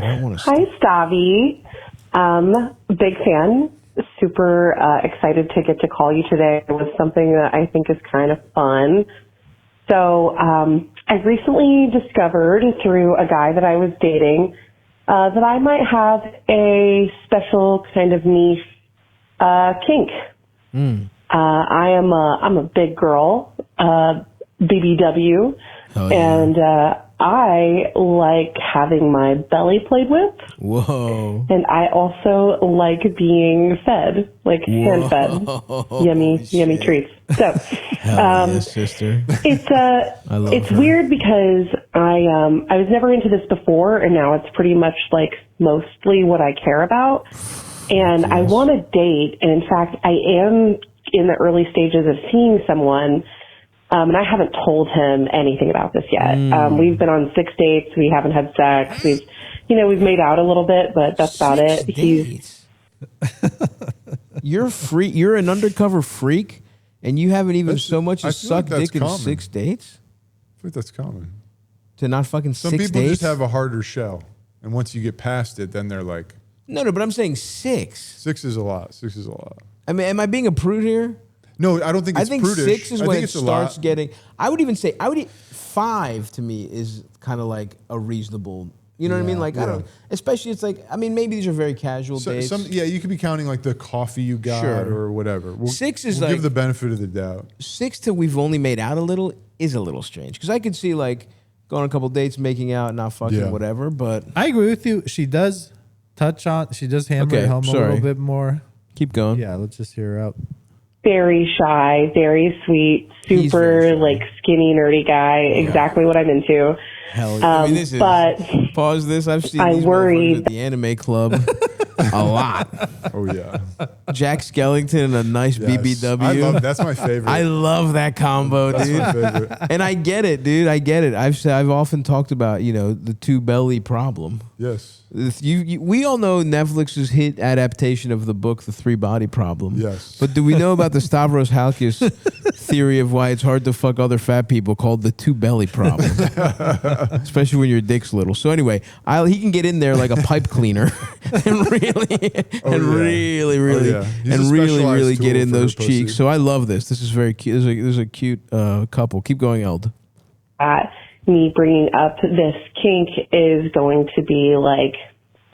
I want to. Hi, Stavvy. Big fan. Super excited to get to call you today with something that I think is kind of fun. So I recently discovered through a guy that I was dating that I might have a special kind of niche kink. I'm a big girl, BBW, and I like having my belly played with. Whoa. And I also like being fed, like hand fed, yummy treats. So, yes, sister. It's weird because I was never into this before, and now it's pretty much like mostly what I care about. And I want to date, and in fact, I am in the early stages of seeing someone. And I haven't told him anything about this yet. We've been on 6 dates. We haven't had sex. We've made out a little bit, but that's about it. Dates. You're free. You're an undercover freak, and you haven't even so much as sucked dick in 6 dates. I think that's common. To not fucking 6 dates. Some people just have a harder shell, and once you get past it, then they're like. No, but I'm saying 6. 6 is a lot. 6 is a lot. I mean, am I being a prude here? No, I don't think it's prudish. 6 is when it starts getting. I would even say 5 to me is kind of like a reasonable. You know what I mean? Like I don't. Especially it's like maybe these are very casual dates. You could be counting like the coffee you got or whatever. 6 is we'll like give the benefit of the doubt. 6 till we've only made out a little is a little strange because I could see like going on a couple dates, making out, not fucking whatever. But I agree with you. She does touch on. She does hammer it home a little bit more. Keep going. Yeah, let's just hear her out. Very shy, very sweet, super like skinny, nerdy guy. Exactly what I'm into. Hell yeah. I mean, this is, pause this. I've seen these motherfuckers at the anime club a lot. Oh yeah. Jack Skellington and a nice BBW. That's my favorite. I love that combo, That's dude. my favorite. And I get it, dude. I get it. I've often talked about the 2 belly problem. Yes. We all know Netflix's hit adaptation of the book, The 3 Body Problem. Yes. But do we know about the Stavros Halkias theory of why it's hard to fuck other fat people called the 2 belly problem? Especially when your dick's little. So anyway, he can get in there like a pipe cleaner and really get in those cheeks. So I love this. This is very cute. This is a cute couple. Keep going, Eld. Me bringing up this kink is going to be like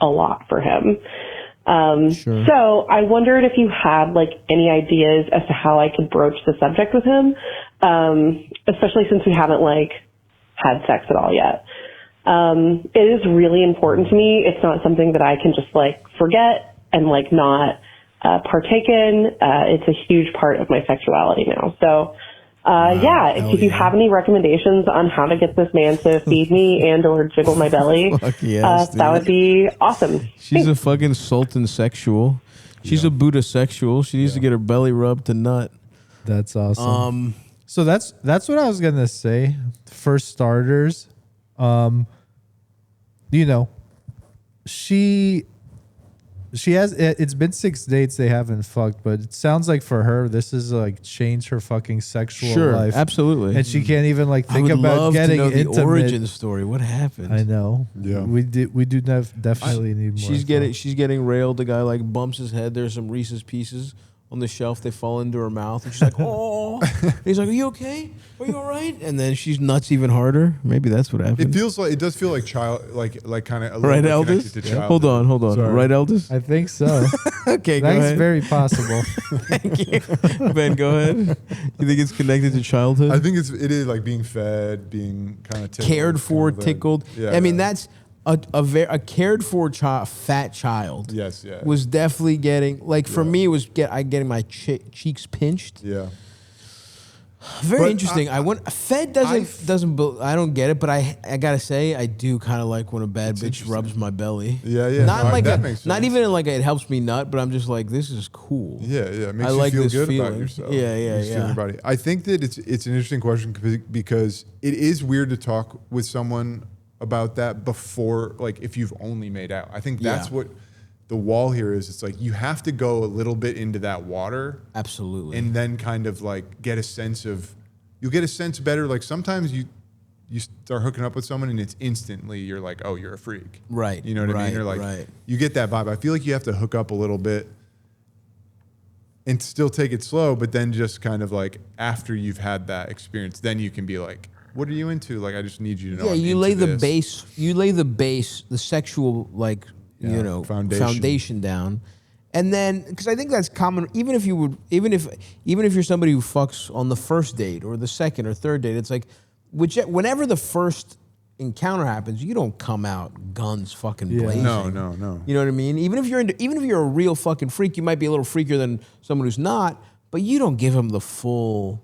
a lot for him. So I wondered if you had like any ideas as to how I could broach the subject with him, especially since we haven't like had sex at all yet. It is really important to me. It's not something that I can just like forget and like not partake in. It's a huge part of my sexuality now. So if you have any recommendations on how to get this man to feed me and or jiggle my belly, that would be awesome. She's a fucking sultan sexual. She's a Buddha sexual. She needs to get her belly rubbed to nut. That's awesome. So that's what I was gonna say. For starters, she has. It's been 6 dates they haven't fucked, but it sounds like for her this is like changed her fucking sexual life. Absolutely. And she can't even like think about love getting to know intimate. the origin story. What happened? I know. Yeah, we do definitely need more. She's getting railed. The guy like bumps his head. There's some Reese's Pieces on the shelf. They fall into her mouth, and she's like, "Oh." He's like, "Are you okay? Are you all right?" And then she's nuts even harder. Maybe that's what happened. It does feel like child, like kind of right, Eldis. Hold on. Sorry. Right, Eldis. I think so. Okay, go that's ahead. very possible. Thank you, Ben. Go ahead. You think it's connected to childhood? I think it is like being fed, being kind of cared for, tickled. Yeah, I mean that's. A cared for fat child. Yes, yeah. Was definitely getting for me it was getting my cheeks pinched. Yeah. Very interesting. Fed doesn't I don't get it, but I gotta say I do kind of like when a bad bitch rubs my belly. Yeah, yeah. Not even like it helps me nut, but I'm just like this is cool. Yeah, yeah. It makes you feel good about yourself. Yeah. Your body. I think that it's an interesting question because it is weird to talk with someone about that before, like if you've only made out. I think that's what the wall here is. It's like you have to go a little bit into that water. Absolutely. And then kind of like you'll get a sense better. Like sometimes you you start hooking up with someone and it's instantly you're like, oh, you're a freak. Right. You know what I mean? Or like you get that vibe. I feel like you have to hook up a little bit and still take it slow, but then just kind of like after you've had that experience, then you can be like, what are you into? Like, I just need you to know. Yeah, I'm you into lay the this. base. You lay the base, the sexual, like foundation down, and then because I think that's common. Even if you're somebody who fucks on the first date or the second or third date, it's like, whenever the first encounter happens, you don't come out guns fucking blazing. No. You know what I mean? Even if you're a real fucking freak, you might be a little freakier than someone who's not, but you don't give them the full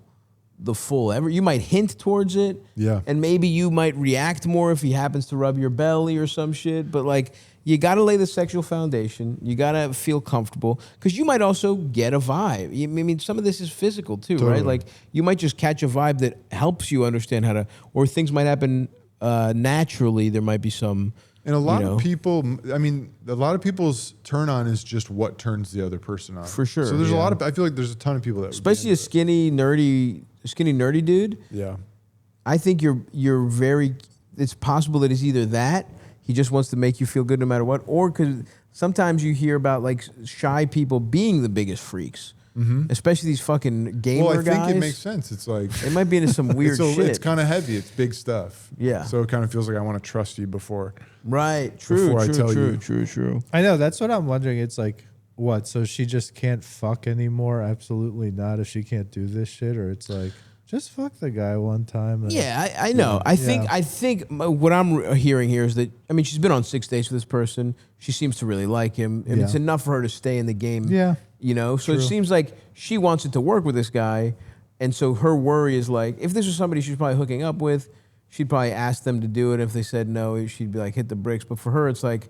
ever. You might hint towards it. Yeah. And maybe you might react more if he happens to rub your belly or some shit. But like, you got to lay the sexual foundation. You got to feel comfortable because you might also get a vibe. I mean, some of this is physical too, right? Like you might just catch a vibe that helps you understand how to, or things might happen naturally. There might be some. And a lot of people, I mean, a lot of people's turn on is just what turns the other person on. For sure. So there's a lot of, I feel like there's a ton of people that, especially a skinny nerdy dude. Yeah. I think you're very. It's possible that it's either that he just wants to make you feel good no matter what, or because sometimes you hear about like shy people being the biggest freaks, especially these fucking gamer guys. Well, I think it makes sense. It's like it might be into some weird shit. It's kind of heavy. It's big stuff. Yeah. So it kind of feels like I want to trust you before. Right. True. Before I tell you. True. I know. That's what I'm wondering. It's like, what? So she just can't fuck anymore? Absolutely not. If she can't do this shit, or it's like, just fuck the guy one time. And, yeah, I know. I think what I'm hearing here is that, I mean, she's been on 6 dates with this person. She seems to really like him. And it's enough for her to stay in the game. Yeah. You know? So it seems like she wants it to work with this guy. And so her worry is like, if this was somebody she's probably hooking up with, she'd probably ask them to do it. If they said no, she'd be like, hit the bricks. But for her, it's like,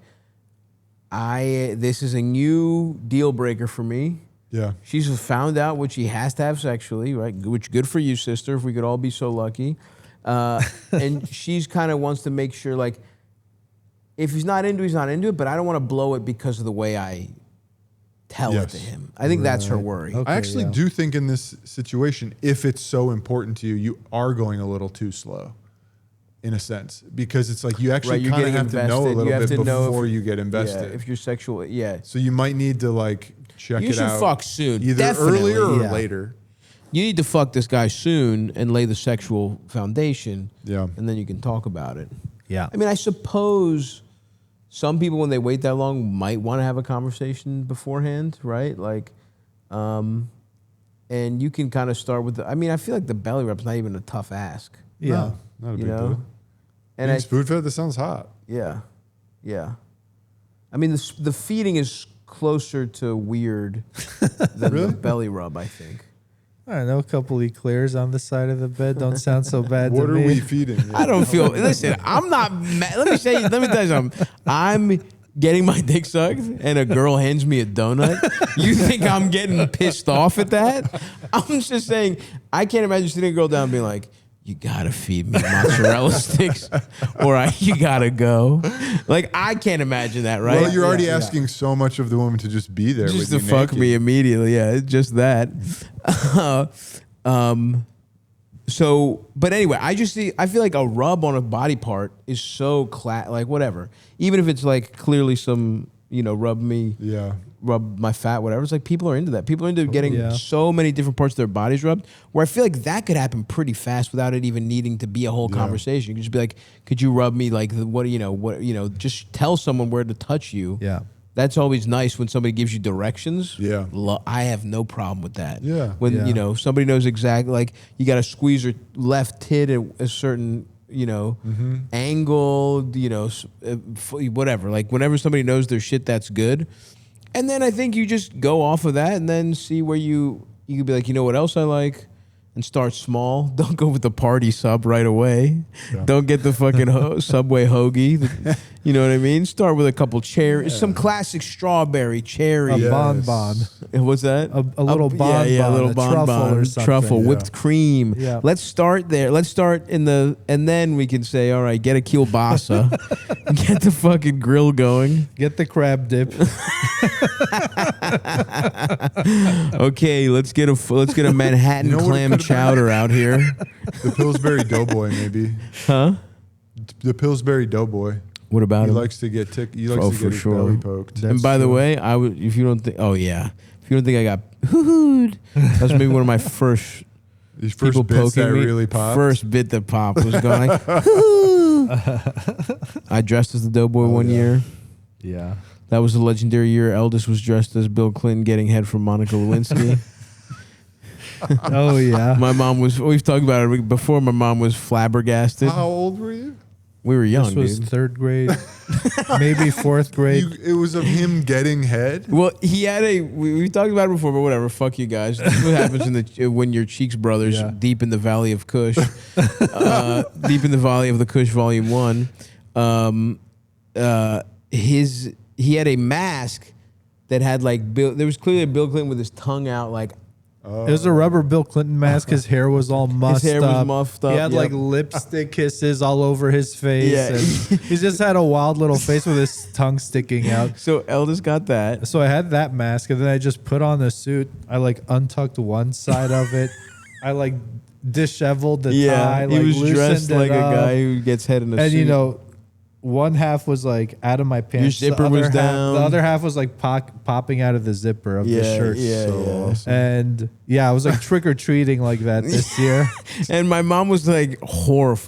this is a new deal breaker for me. Yeah. She's found out what she has to have sexually, right? Which good for you, sister, if we could all be so lucky. And she's kind of wants to make sure, like, if he's not into it, but I don't want to blow it because of the way I tell it to him. I think that's her worry. Okay, I actually do think in this situation, if it's so important to you, you are going a little too slow. In a sense, because it's like you actually kind of have to know a little bit before you get invested. Yeah, if you're sexual, So you might need to like check it out. You should fuck soon. Either Definitely. earlier or later. You need to fuck this guy soon and lay the sexual foundation. Yeah. And then you can talk about it. Yeah. I mean, I suppose some people, when they wait that long, might want to have a conversation beforehand, right? Like, and you can kind of start with I mean, I feel like the belly rub's not even a tough ask. Yeah. No, not a big deal. And it's food fed. That sounds hot. Yeah. I mean, the feeding is closer to weird than the belly rub, I think. I don't know, a couple eclairs on the side of the bed don't sound so bad to me. What are we feeding? I don't feel. Listen, I'm not. Let me tell you something. I'm getting my dick sucked, and a girl hands me a donut. You think I'm getting pissed off at that? I'm just saying. I can't imagine sitting a girl down and being like, you gotta feed me mozzarella sticks or you gotta go. Like, I can't imagine that, right? Well, you're already asking so much of the woman to just be there. Just with to you fuck naked. me immediately. Yeah, it's just that. So, but anyway, I feel like a rub on a body part is so like whatever. Even if it's like clearly some, rub my fat, whatever. It's like people are into that. People are into getting so many different parts of their bodies rubbed, where I feel like that could happen pretty fast without it even needing to be a whole conversation. You could just be like, could you rub me like just tell someone where to touch you. Yeah. That's always nice when somebody gives you directions. Yeah. I have no problem with that. Yeah. When, somebody knows exactly, like, you got to squeeze your left tit at a certain, angle, whatever. Like, whenever somebody knows their shit, that's good. And then I think you just go off of that and then see where you could be like, you know what else I like? And start small. Don't go with the party sub right away. Yeah. Don't get the fucking Subway hoagie. You know what I mean? Start with a couple cherries, some classic strawberry, cherry. A bonbon. What's that? A little bonbon. Yeah, a little bonbon. Truffle, whipped cream. Yeah. Let's start there. Let's start and then we can say, all right, get a kielbasa. Get the fucking grill going. Get the crab dip. Okay, let's get a Manhattan clam chowder out here. The Pillsbury Doughboy, maybe. Huh? The Pillsbury Doughboy. What about He him? likes to get his belly poked. And by the way, if you don't think I got hooed, that's maybe one of my first. His first people bits poking that me. really popped. First bit that popped was going like, hoo. I dressed as the Doughboy one year. Yeah. That was the legendary year Eldis was dressed as Bill Clinton getting head from Monica Lewinsky. Oh, yeah. My mom was, we've talked about it before, my mom was flabbergasted. How old were you? We were young, This was dude. 3rd grade, maybe 4th grade. It was of him getting head? Well, he had we talked about it before, but whatever, fuck you guys. This is what happens when you're Cheeks Brothers deep in the Valley of Kush. Deep in the Valley of the Kush Volume 1. He had a mask that had like there was clearly a Bill Clinton with his tongue out, like It was a rubber Bill Clinton mask. His hair was all mussed his hair up. was muffed up. He had like lipstick kisses all over his face. And he just had a wild little face with his tongue sticking out. So Eldis got that. So I had that mask, and then I just put on the suit. I like untucked one side of it. I like disheveled the tie. He like, was dressed loosened like it a up. guy who gets head in a And suit. you know, one half was like out of my pants. Your zipper the other was half, down. The other half was like popping out of the zipper of the shirt. Awesome. And I was like trick or treating like that this year. And my mom was like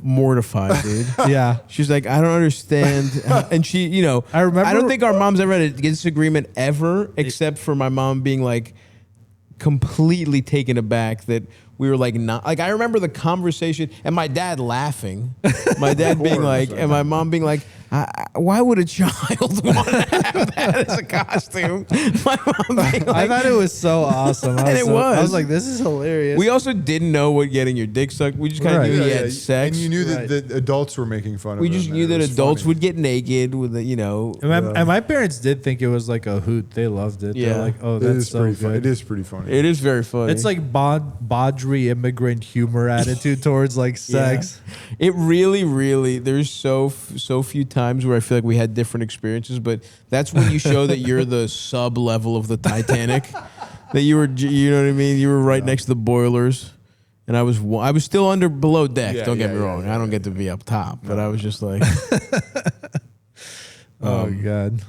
mortified, dude. Yeah. She's like, I don't understand. And she, you know, I remember- I don't think our moms ever had a disagreement ever, except for my mom being like completely taken aback that we were like not like. I remember the conversation and my dad laughing, my dad being like, and my mom being like, why would a child want to have that as a costume? My mom being like, I thought it was so awesome. I was like, this is hilarious. we also didn't know what getting your dick sucked. We just kind of Right. knew he Yeah, had sex. And you knew that the adults were making fun of we him. just and knew it that was adults funny. would get naked with the, you know. and my parents did think it was like a hoot. They loved it. Yeah. They're like, oh, It that's is so pretty fun. good. It is pretty funny. It is very funny. It's like Baudry immigrant humor attitude towards like sex. Yeah. It really. There's so few times where I feel like we had different experiences, but that's when you show that you're the sub level of the Titanic. That you were, you know what I mean? You were right next to the boilers, and I was still below deck. Yeah, don't get yeah, me yeah, wrong. yeah, I don't get to be up top, but I was just like, Oh God.